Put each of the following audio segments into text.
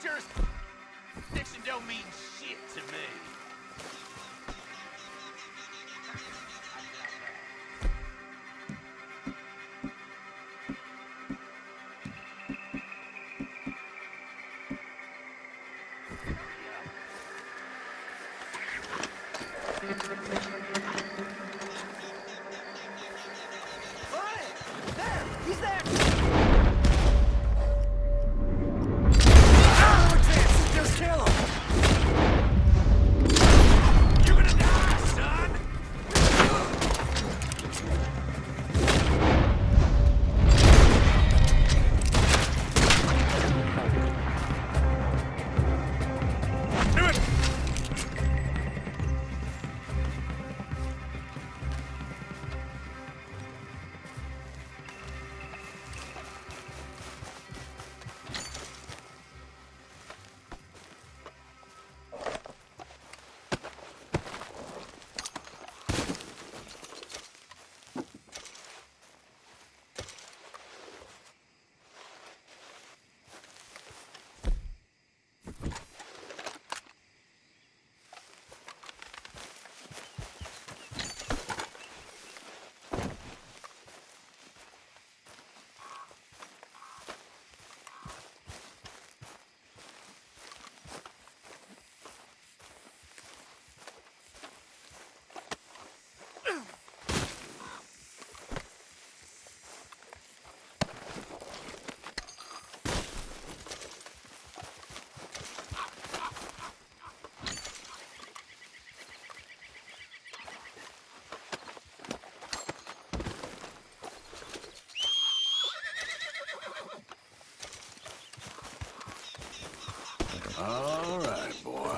Jurisdiction don't mean shit to me. All right, boy.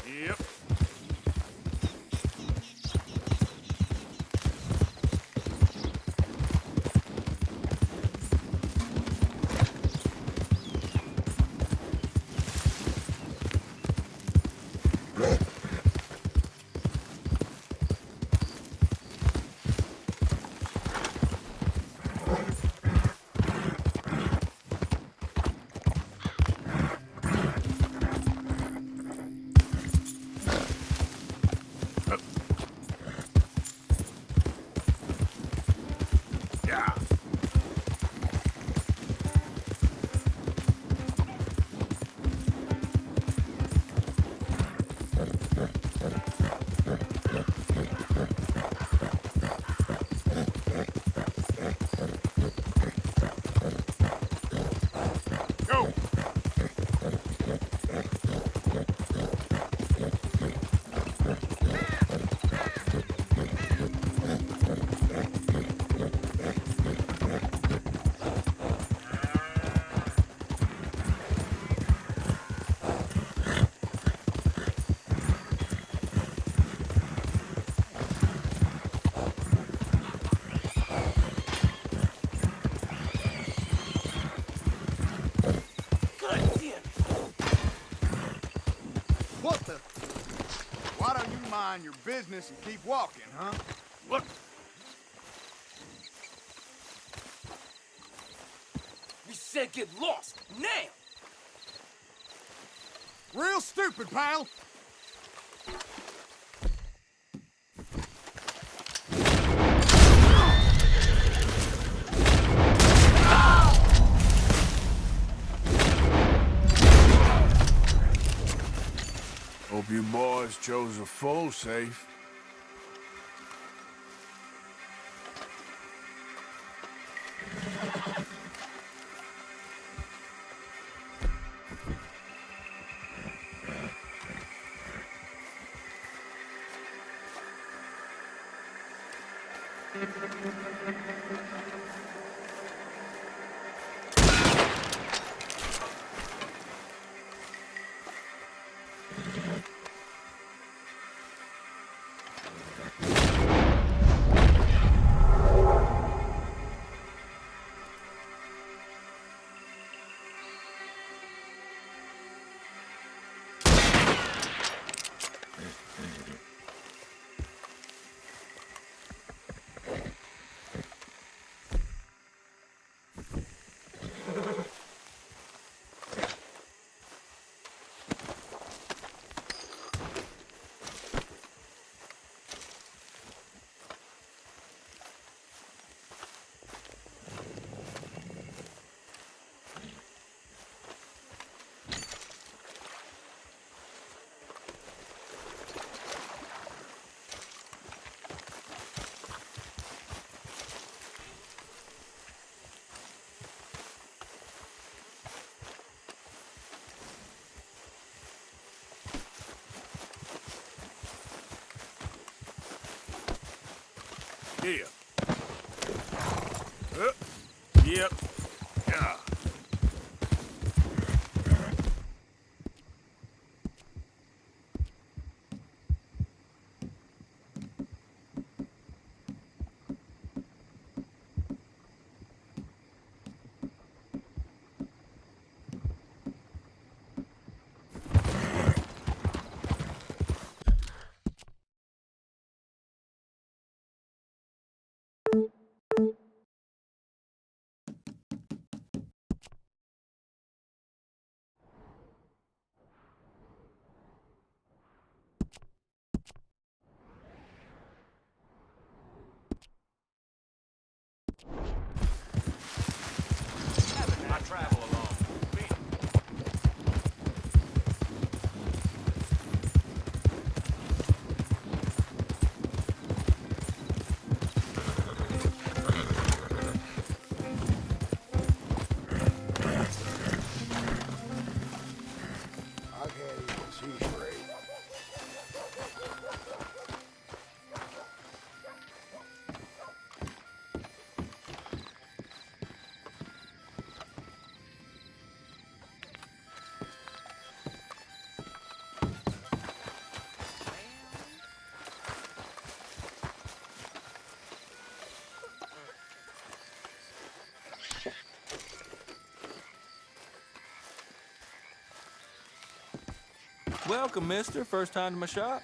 Yep. Go! What the? Why don't you mind your business and keep walking, huh? Look! We said get lost, now! Real stupid, pal! Hope you boys chose a full safe. Here. Yep. Yeah. I travel alone. I can't even see straight. Welcome, mister. First time to my shop?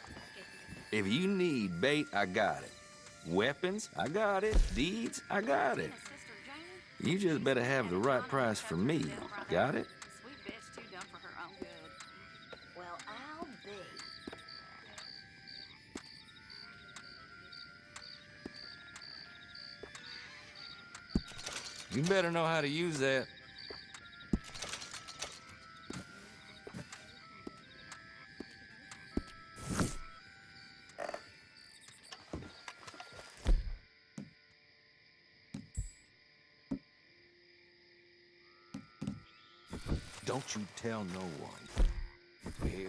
If you need bait, I got it. Weapons, I got it. Deeds, I got it. You just better have the right price for me. Got it? Sweet bitch, too dumb for her own good. Well, I'll be. You better know how to use that. Don't you tell no one. Here.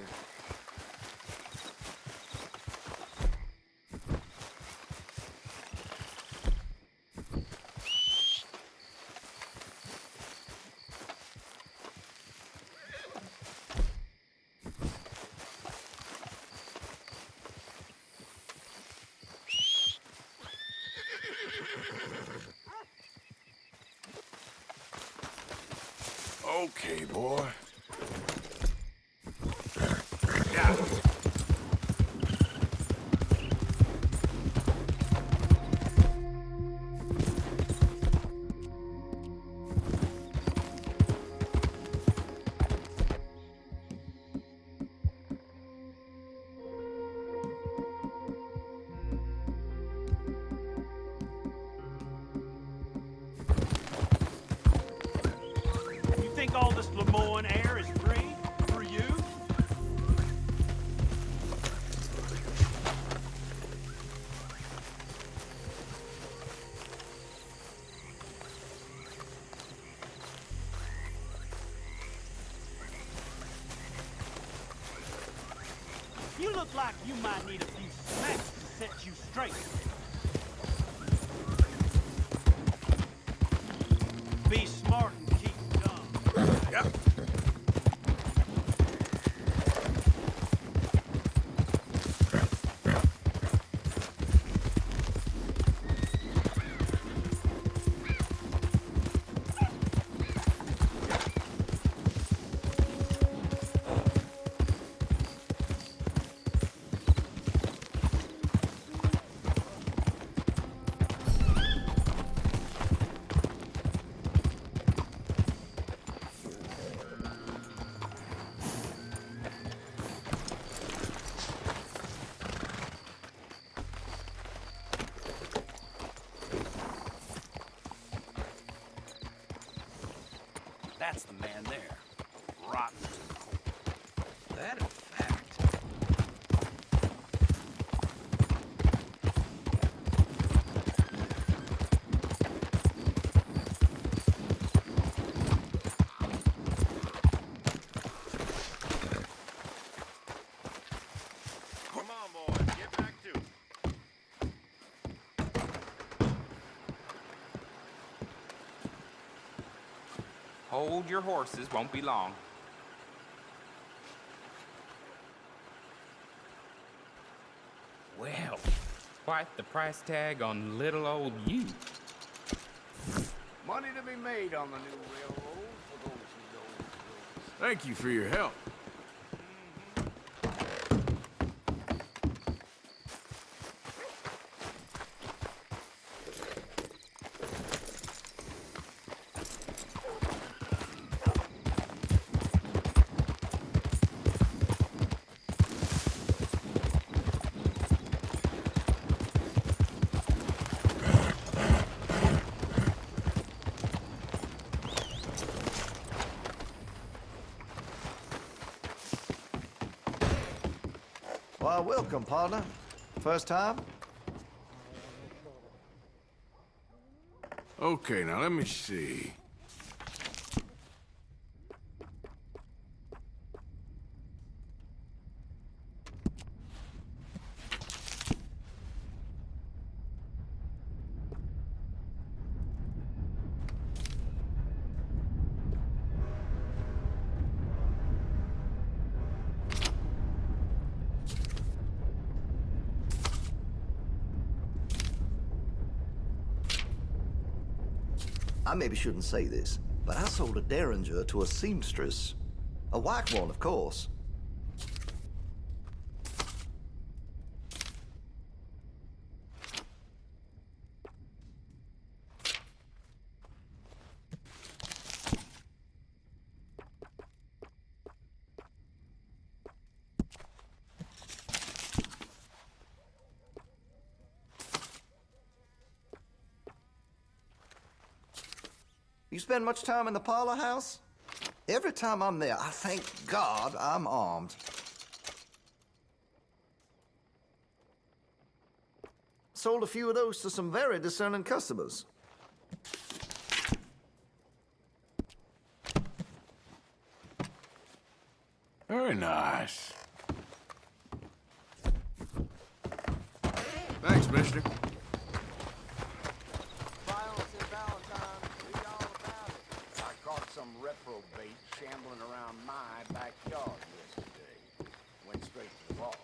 Okay, boy. You think all this Lemoyne air is free for you? You look like you might need a few smacks to set you straight. Be smart and keep dumb. Yep. That's the man there. Rotten to the core. That a fact. Come on, boys. Get back to it. Hold your horses, won't be long. Well, quite the price tag on little old you. Money to be made on the new railroad for those who go. Thank you for your help. Why, welcome, partner. First time? Okay, now let me see. I maybe shouldn't say this, but I sold a derringer to a seamstress. A white one, of course. You spend much time in the parlor house? Every time I'm there, I thank God I'm armed. Sold a few of those to some very discerning customers. Very nice. Thanks, mister. Violence in Valentine, read all about it. I caught some reprobate shambling around my backyard yesterday. Went straight to the log.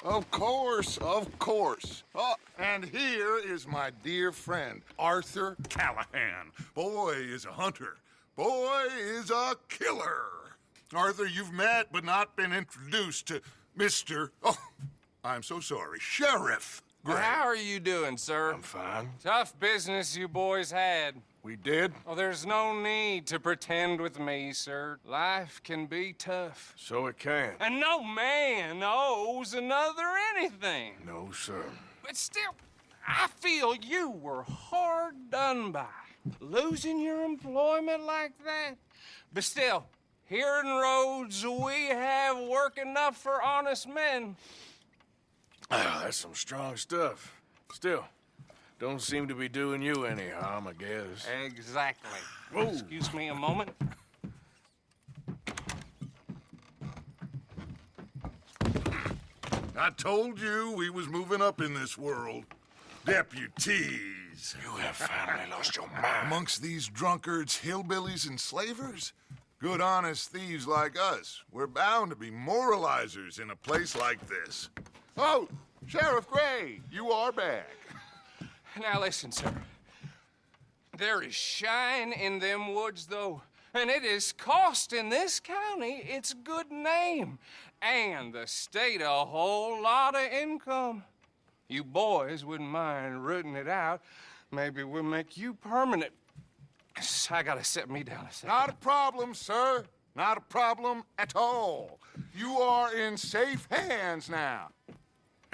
Of course, of course. Oh, and here is my dear friend, Arthur Callahan. Boy is a hunter. Boy is a killer. Arthur, you've met but not been introduced to Mr. Oh, I'm so sorry, Sheriff Gray. Well, how are you doing, sir? I'm fine. Tough business you boys had. We did? Oh, there's no need to pretend with me, sir. Life can be tough. So it can. And no man owes another anything. No, sir. But still, I feel you were hard done by. Losing your employment like that. But still, here in Rhodes, we have work enough for honest men. Ah, that's some strong stuff. Still, don't seem to be doing you any harm, I guess. Exactly. Whoa. Excuse me a moment. I told you we was moving up in this world. Deputies. You have finally lost your mind. Amongst these drunkards, hillbillies, and slavers? Good honest thieves like us. We're bound to be moralizers in a place like this. Oh, Sheriff Gray, you are back. Now listen, sir. There is shine in them woods, though, and it is costing this county its good name and the state a whole lot of income. You boys wouldn't mind rooting it out. Maybe we'll make you permanent. I gotta set me down a second. Not a problem, sir. Not a problem at all. You are in safe hands now.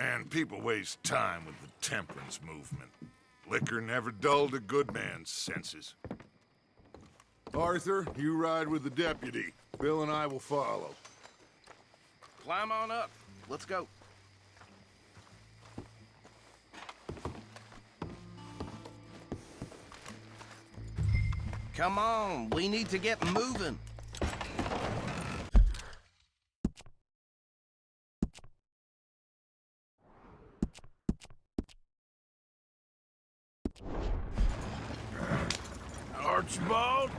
And people waste time with the temperance movement. Liquor never dulled a good man's senses. Arthur, you ride with the deputy. Bill and I will follow. Climb on up. Let's go. Come on, we need to get moving. Archibald,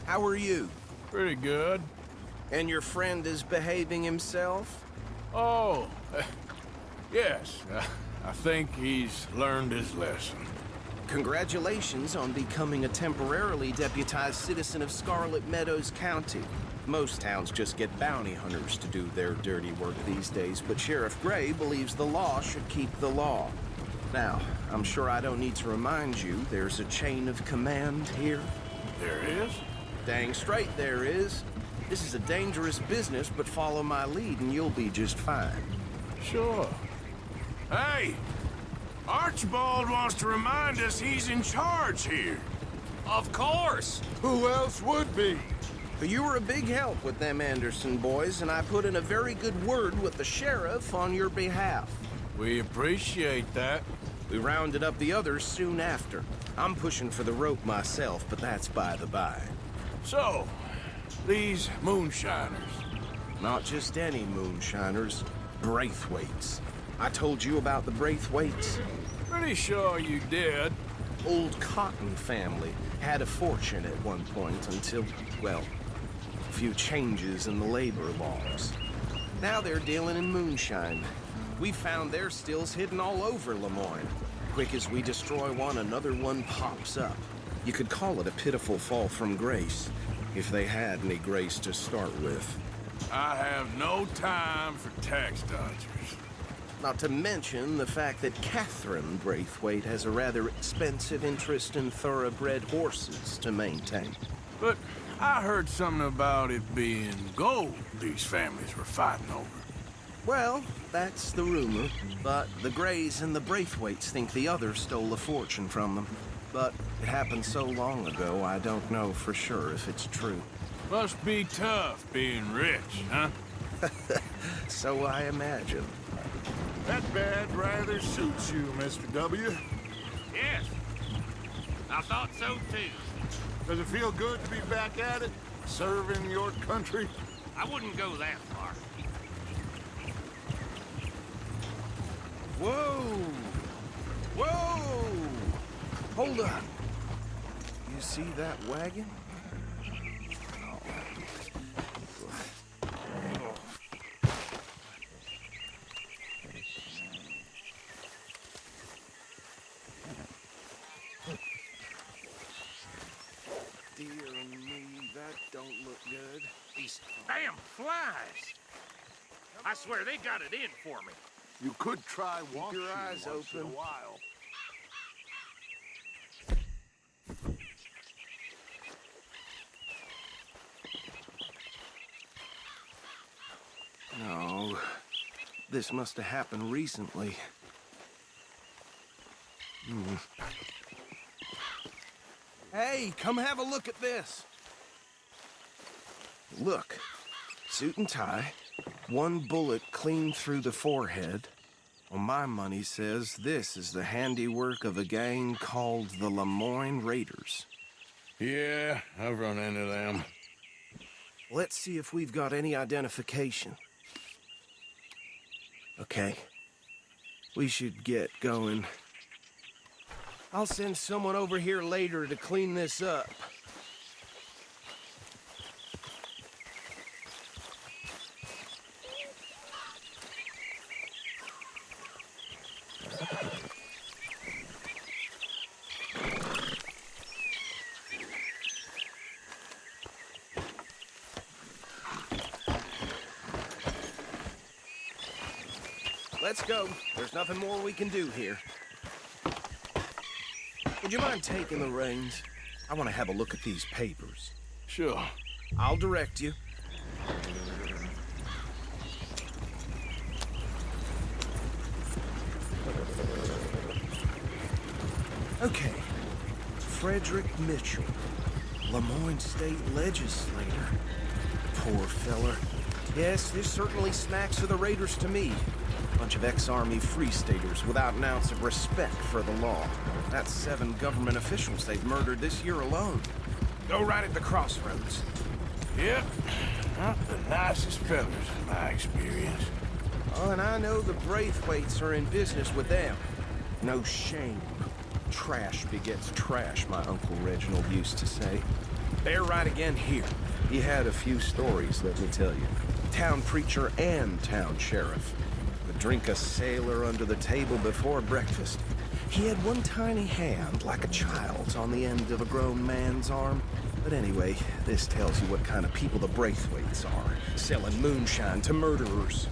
How are you? Pretty good. And your friend is behaving himself? Oh, yes. I think he's learned his lesson. Congratulations on becoming a temporarily deputized citizen of Scarlet Meadows County. Most towns just get bounty hunters to do their dirty work these days, but Sheriff Gray believes the law should keep the law. Now, I'm sure I don't need to remind you there's a chain of command here. There is? Dang straight there is. This is a dangerous business, but follow my lead and you'll be just fine. Sure. Hey! Archibald wants to remind us he's in charge here. Of course. Who else would be? You were a big help with them Anderson boys, and I put in a very good word with the sheriff on your behalf. We appreciate that. We rounded up the others soon after. I'm pushing for the rope myself, but that's by the by. So, these moonshiners. Not just any moonshiners, Braithwaites. I told you about the Braithwaites. Pretty sure you did. Old Cotton family had a fortune at one point until, well, a few changes in the labor laws. Now they're dealing in moonshine. We found their stills hidden all over Lemoyne. Quick as we destroy one, another one pops up. You could call it a pitiful fall from grace, if they had any grace to start with. I have no time for tax dodgers. Not to mention the fact that Catherine Braithwaite has a rather expensive interest in thoroughbred horses to maintain. But I heard something about it being gold these families were fighting over. Well, that's the rumor, but the Grays and the Braithwaites think the other stole a fortune from them. But it happened so long ago, I don't know for sure if it's true. Must be tough being rich, huh? So I imagine. That bad rather suits you, Mr. W. Yes. I thought so too. Does it feel good to be back at it, serving your country? I wouldn't go that far. Whoa! Whoa! Hold up. You see that wagon? Dear me, that don't look good. These damn flies. I swear they got it in for me. You could try washing your eyes once in a open. while. No, this must have happened recently. Hey, come have a look at this. Look, suit and tie, one bullet clean through the forehead. Well, my money says this is the handiwork of a gang called the Lemoyne Raiders. Yeah, I've run into them. Let's see if we've got any identification. Okay. We should get going. I'll send someone over here later to clean this up. Let's go. There's nothing more we can do here. Would you mind taking the reins? I want to have a look at these papers. Sure. I'll direct you. Okay. Frederick Mitchell, Lemoyne State Legislator. Poor feller. Yes, this certainly smacks of the Raiders to me. Bunch of ex-Army Free Staters without an ounce of respect for the law. That's 7 government officials they've murdered this year alone. Go right at the crossroads. Yep. Not the nicest fellas in my experience. Oh, and I know the Braithwaites are in business with them. No shame. Trash begets trash, my Uncle Reginald used to say. Bear right again here. He had a few stories, let me tell you. Town preacher and town sheriff. Would drink a sailor under the table before breakfast. He had one tiny hand, like a child's, on the end of a grown man's arm. But anyway, this tells you what kind of people the Braithwaites are, selling moonshine to murderers.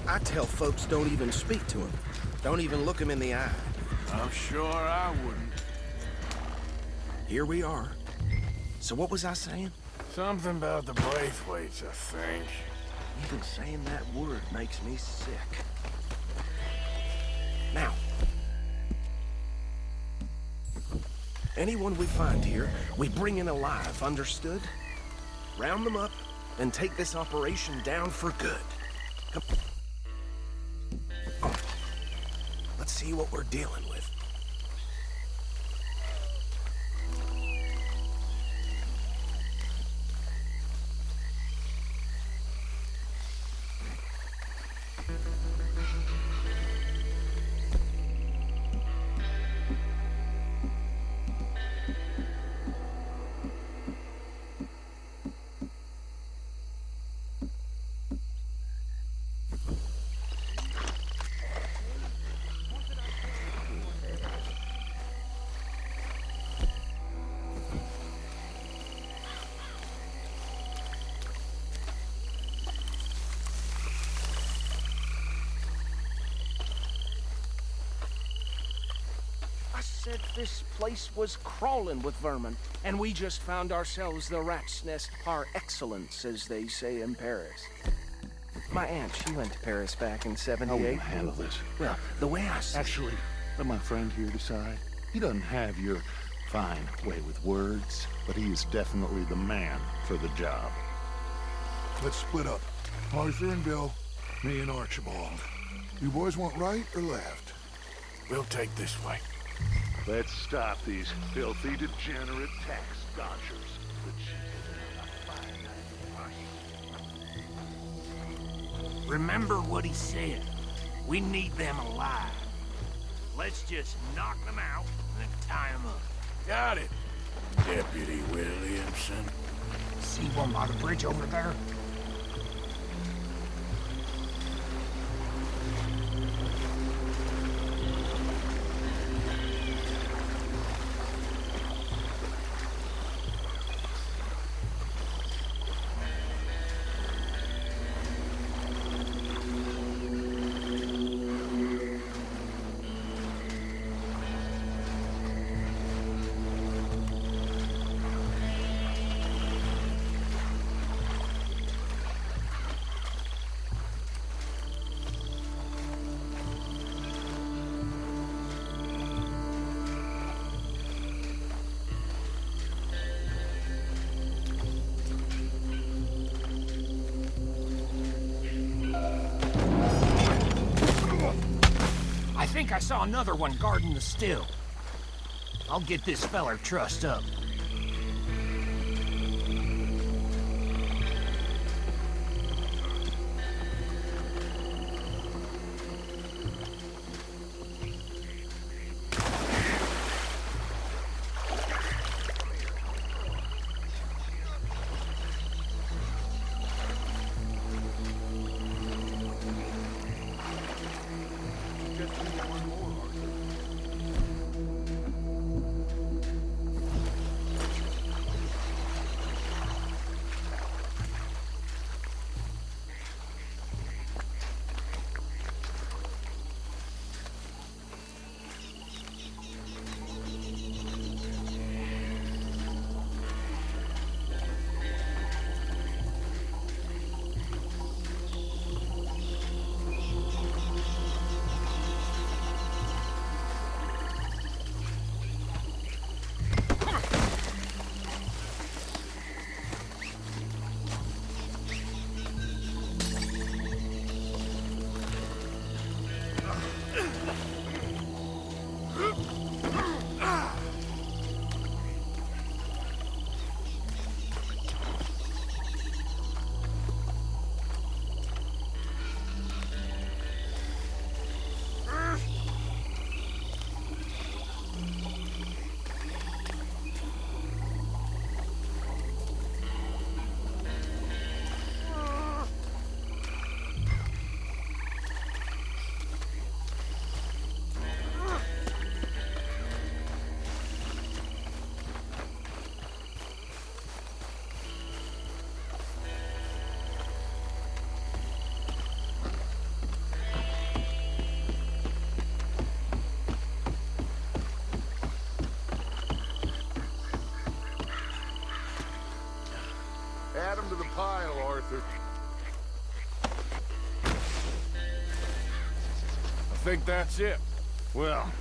I tell folks don't even speak to him. Don't even look him in the eye. I'm sure I wouldn't. Here we are. So what was I saying? Something about the Braithwaites, I think. Even saying that word makes me sick. Now, anyone we find here, we bring in alive, understood? Round them up and take this operation down for good. Come on. Let's see what we're dealing with. I said this place was crawling with vermin, and we just found ourselves the rat's nest par excellence, as they say in Paris. My aunt, she went to Paris back in '78. How will you handle this? Well, the way I see Actually, let my friend here decide. He doesn't have your fine way with words, but he is definitely the man for the job. Let's split up. Arthur and Bill, me and Archibald. You boys want right or left? We'll take this way. Let's stop these filthy, degenerate tax dodgers. Remember what he said. We need them alive. Let's just knock them out and tie them up. Got it, Deputy Williamson. See one by the bridge over there? I think I saw another one guarding the still. I'll get this feller trussed up. think that's it. Well,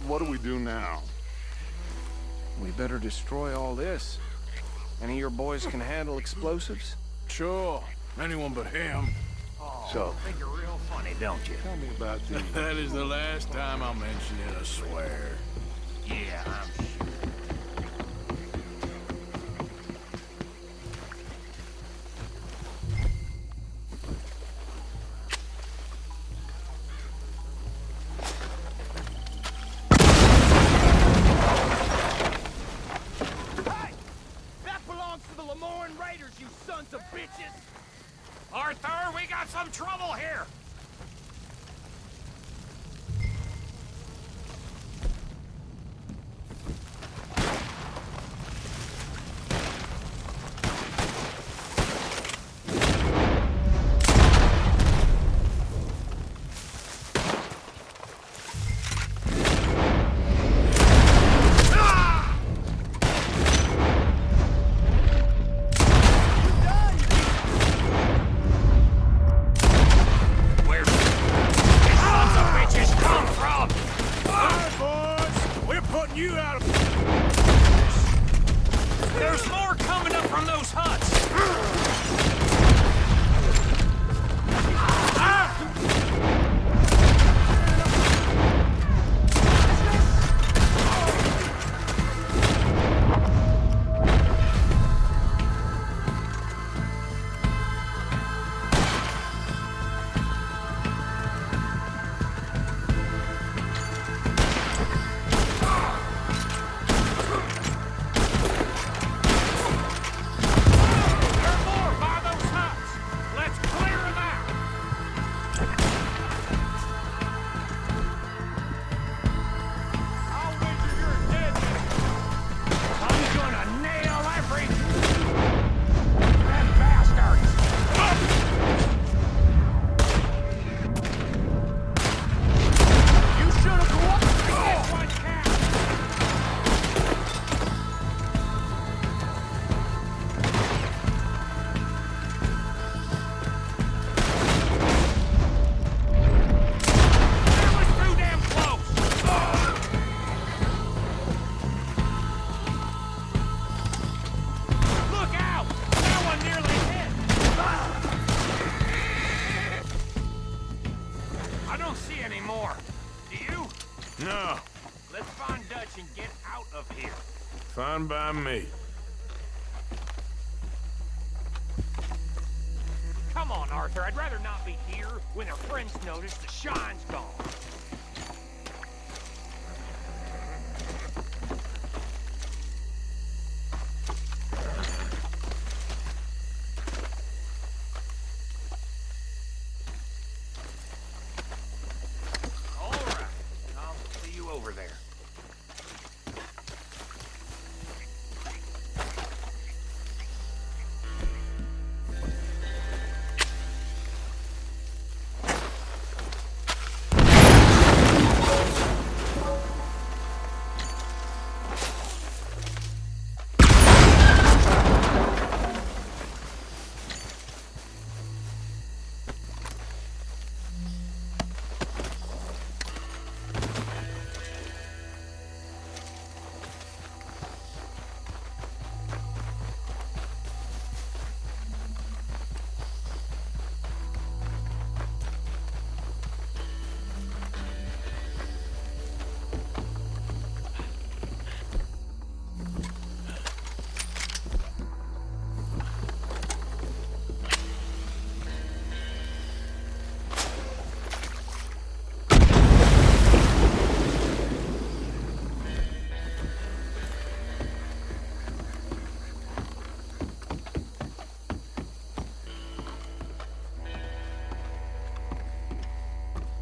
what do we do now? We better destroy all this. Any of your boys can handle explosives? Sure. Anyone but him. So, Think you're real funny, don't you? tell me about the... That is the last time I'll mention it, I swear. Yeah, I'm sure. Arthur, we got some trouble here! You out of... There's more coming up from those huts! No. Let's find Dutch and get out of here. Fine by me. Come on, Arthur. I'd rather not be here when our friends notice the shine's gone. All right. I'll see you over there.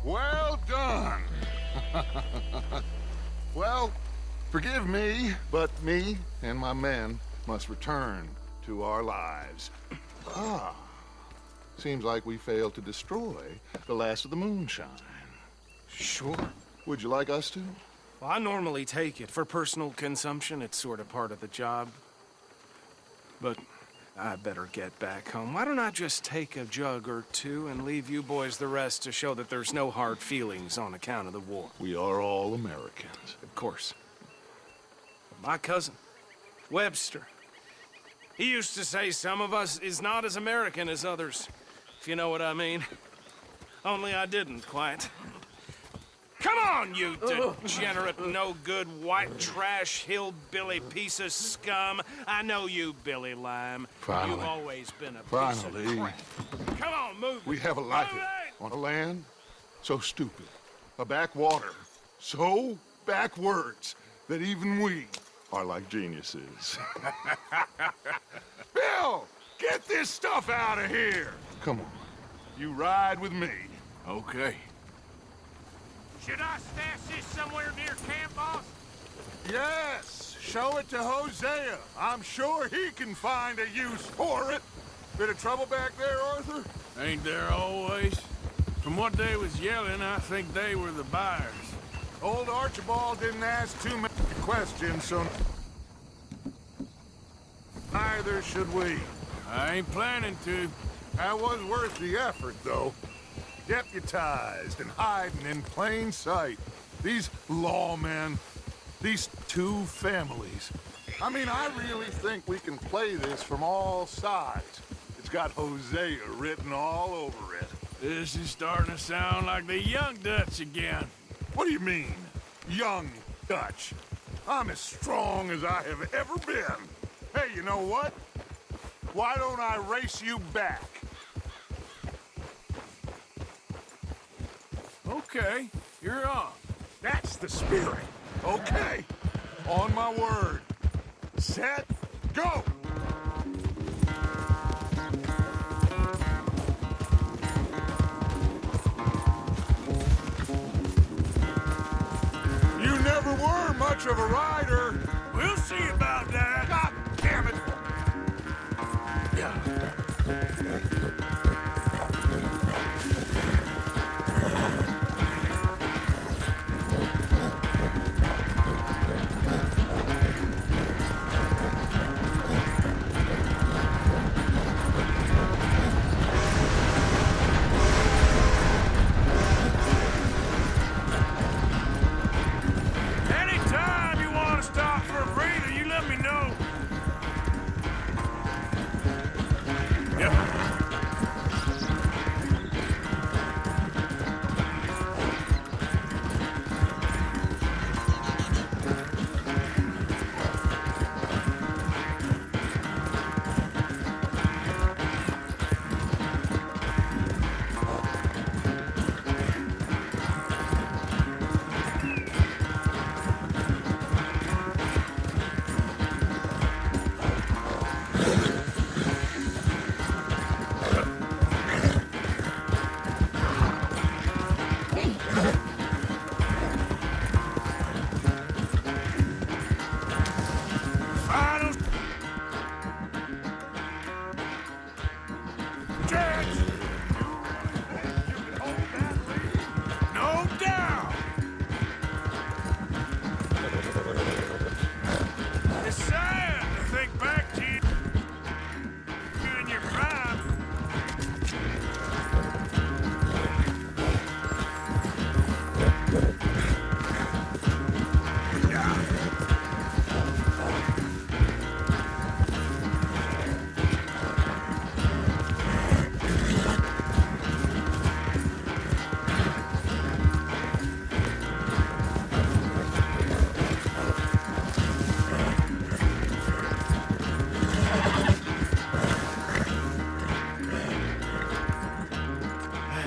Well done. Well, forgive me, but me and my men must return to our lives. Ah, seems like we failed to destroy the last of the moonshine. Sure. Would you like us to? Well, I normally take it. For personal consumption, it's sort of part of the job. But I better get back home. Why don't I just take a jug or two and leave you boys the rest to show that there's no hard feelings on account of the war? We are all Americans. Of course. My cousin, Webster, he used to say some of us is not as American as others, if you know what I mean. Only I didn't quite. Come on, you degenerate, no-good, white trash, hillbilly piece of scum. I know you, Billy Lime. Finally. You've always been a piece Finally. of crap. Come on, move. We have a life on a land so stupid, a backwater so backwards that even we are like geniuses. Bill, get this stuff out of here. Come on, you ride with me. Okay. Should I stash this somewhere near camp, boss? Yes, show it to Hosea. I'm sure he can find a use for it. Bit of trouble back there, Arthur? Ain't there always? From what they was yelling, I think they were the buyers. Old Archibald didn't ask too many questions, so neither should we. I ain't planning to. That was worth the effort, though. Deputized and hiding in plain sight. These lawmen, these two families. I mean, I really think we can play this from all sides. It's got Hosea written all over it. This is starting to sound like the Young Dutch again. What do you mean, young Dutch? I'm as strong as I have ever been. Hey, you know what? Why don't I race you back? Okay, you're on. That's the spirit. Okay. On my word. Set, go! You never were much of a rider. We'll see about that. God damn it! Anytime you want to stop for a breather, you let me know. Yeah. Final stretch. No doubt. It's sad to think back to you in your prime.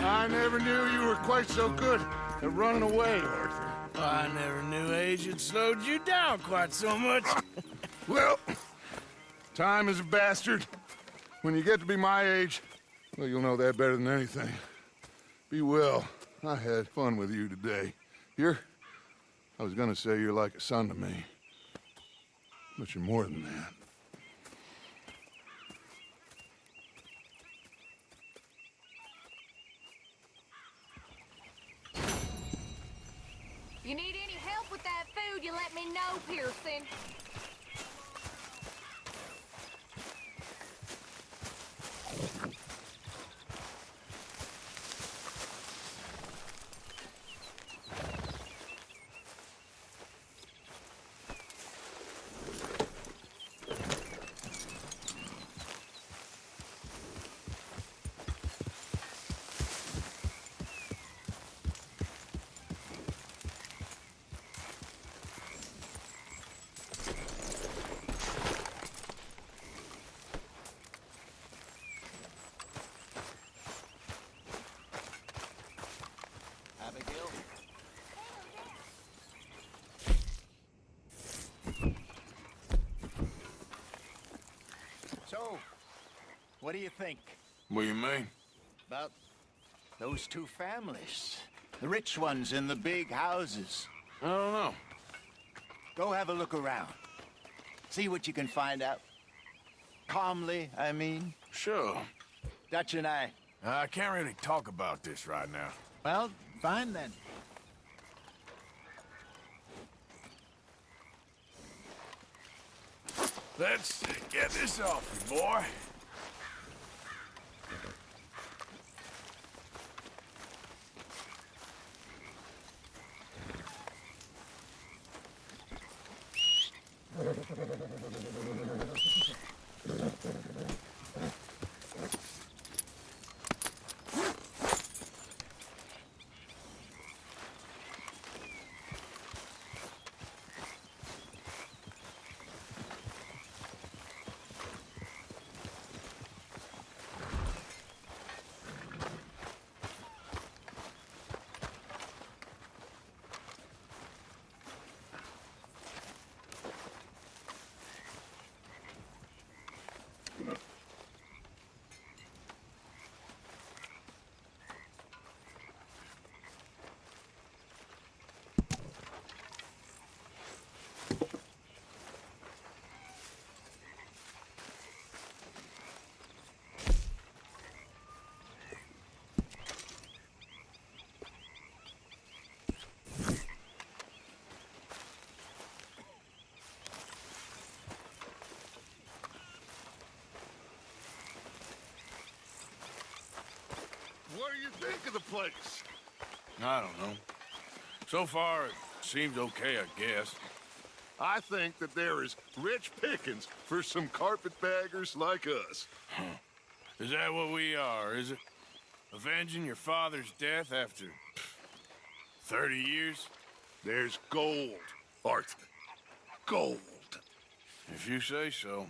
I never knew you were quite so good at running away, Arthur. I never knew age had slowed you down quite so much. Well, time is a bastard. When you get to be my age, well, you'll know that better than anything. Be well. I had fun with you today. I was gonna say you're like a son to me. But you're more than that. You need any help with that food, you let me know, Pearson. What do you think What do you mean? about those two families? The rich ones in the big houses. I don't know. Go have a look around. See what you can find out. Calmly, I mean. Sure. Dutch and I. I can't really talk about this right now. Well, fine then. Let's get this off you, boy. What do you think of the place? I don't know. So far, it seems okay, I guess. I think that there is rich pickings for some carpetbaggers like us. Is that what we are, is it? Avenging your father's death after 30 years? There's gold, Arthur. Gold. If you say so.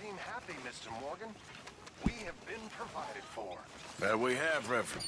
Seem happy, Mr. Morgan. We have been provided for. That we have, Reverend.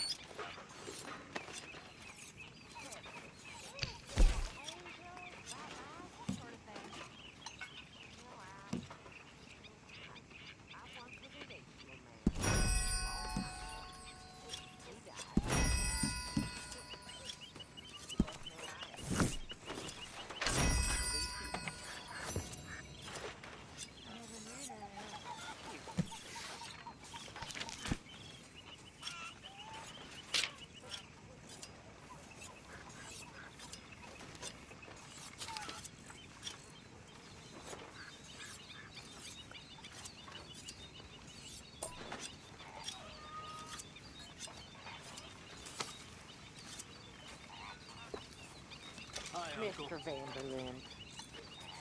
Mr. Vanderlyn.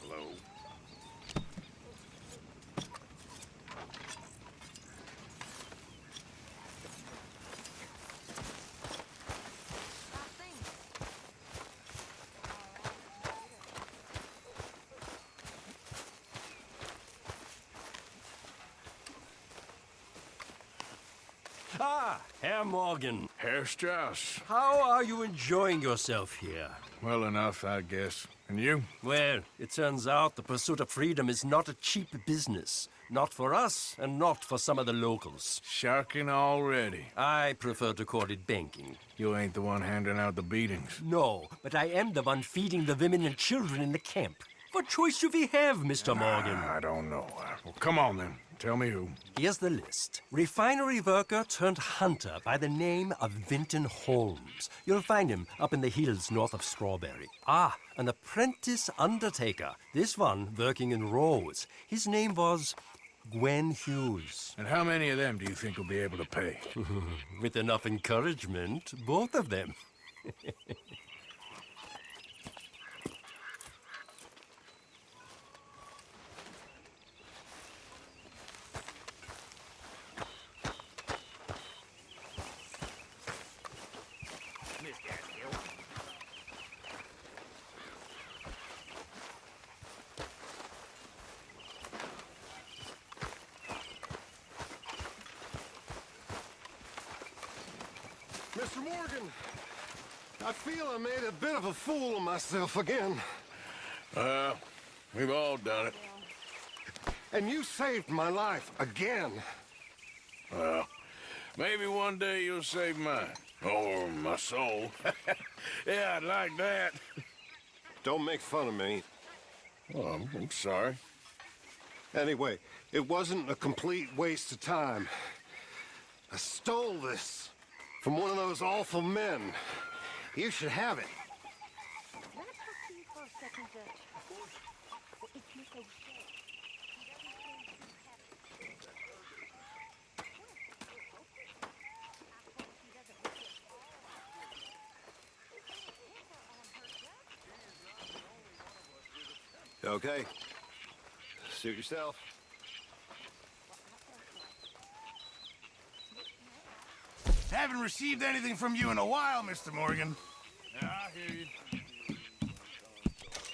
Hello. Ah, Herr Morgan. Herr Strauss. How are you enjoying yourself here? Well enough, I guess. And you? Well, it turns out the pursuit of freedom is not a cheap business. Not for us, and not for some of the locals. Sharking already. I prefer to call it banking. You ain't the one handing out the beatings. No, but I am the one feeding the women and children in the camp. What choice do we have, Mr. Morgan? I don't know. Well, come on, then. Tell me who. Here's the list. Refinery worker turned hunter by the name of Vinton Holmes. You'll find him up in the hills north of Strawberry. Ah, an apprentice undertaker. This one working in Rose. His name was Gwen Hughes. And how many of them do you think will be able to pay? With enough encouragement, both of them. Mr. Morgan, I feel I made a bit of a fool of myself again. We've all done it. And you saved my life again. Well, maybe one day you'll save mine. Or my soul. Yeah, I'd like that. Don't make fun of me. Oh, I'm sorry. Anyway, it wasn't a complete waste of time. I stole this from one of those awful men. You should have it. Okay. Suit yourself. Haven't received anything from you in a while, Mr. Morgan. Yeah, I hear you.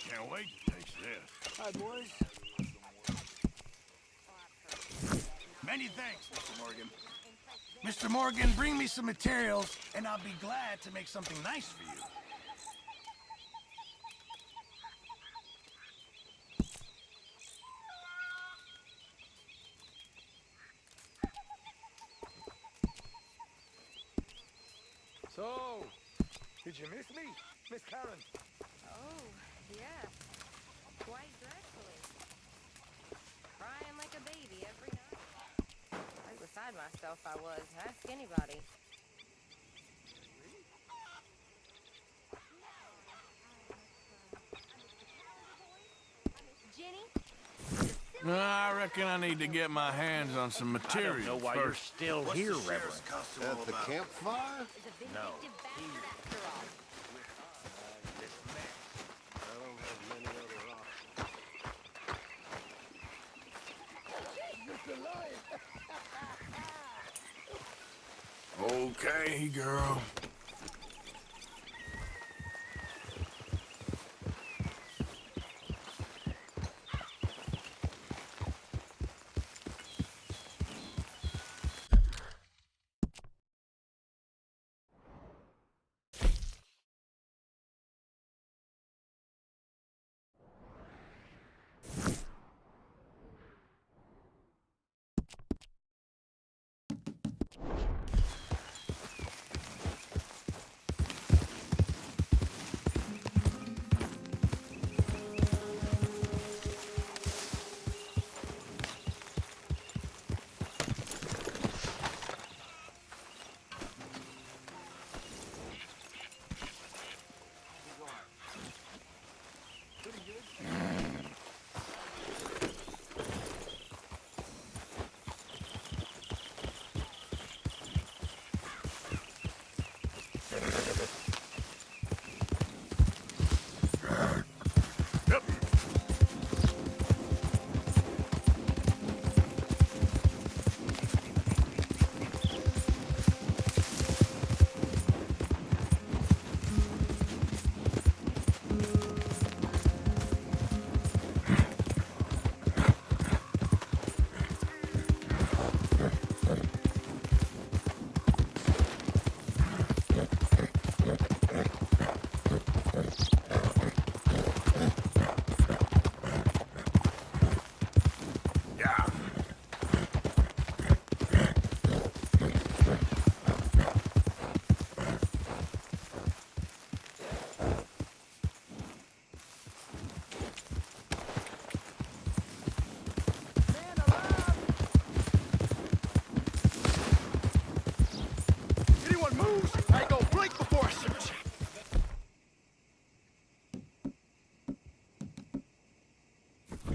Can't wait to taste this. Hi, boys. Many thanks, Mr. Morgan. Mr. Morgan, bring me some materials, and I'll be glad to make something nice for you. So, did you miss me, Miss Karen? Oh, yes. Quite dreadfully. Crying like a baby every night. Right beside myself I was. Ask anybody. Jenny? No, I reckon I need to get my hands on some materials. I don't know why you're still here, Reverend. At the campfire? No. I don't have many other options. Okay, girl.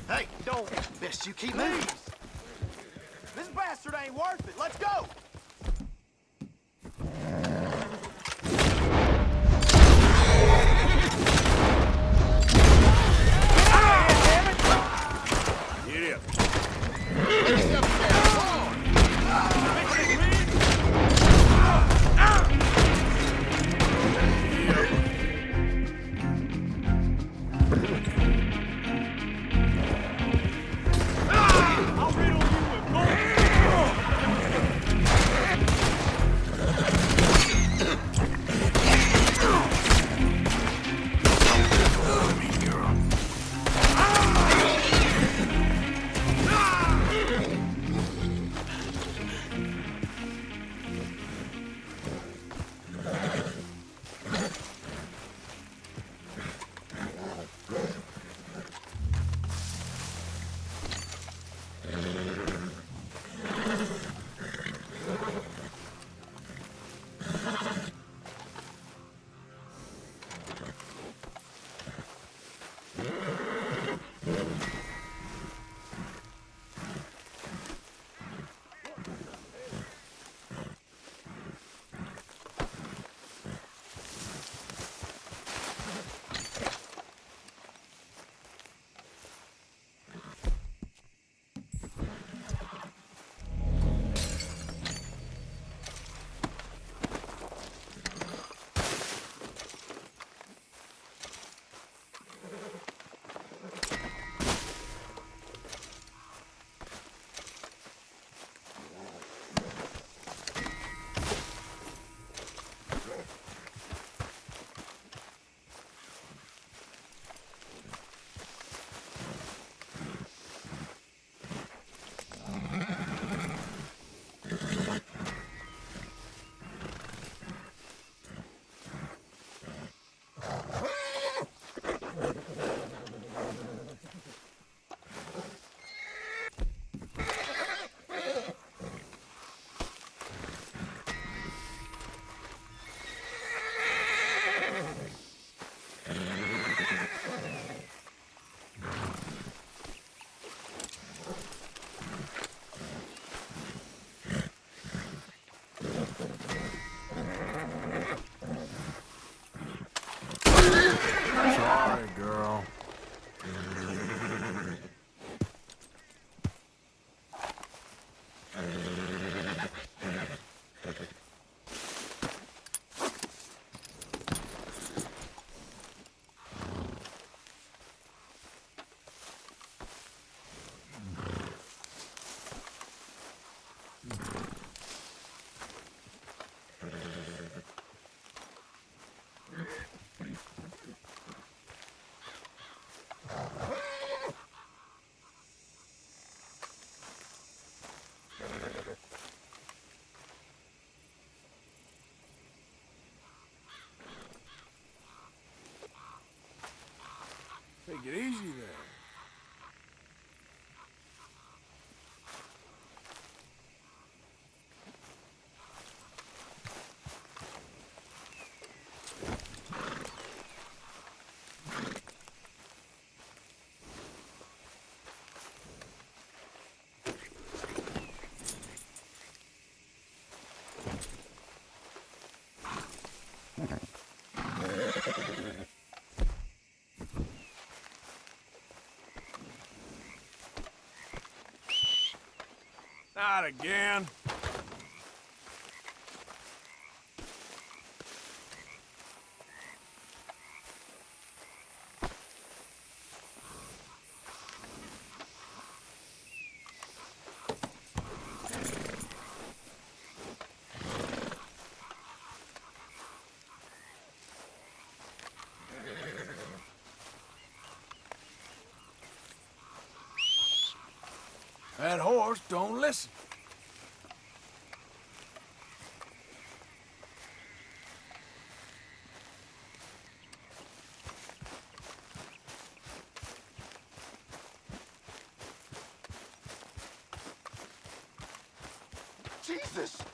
Hey, don't. Best you keep moving. This bastard ain't worth it. Let's go! Get up. Sorry, girl. Take it easy there. Not again. That horse don't listen. Jesus!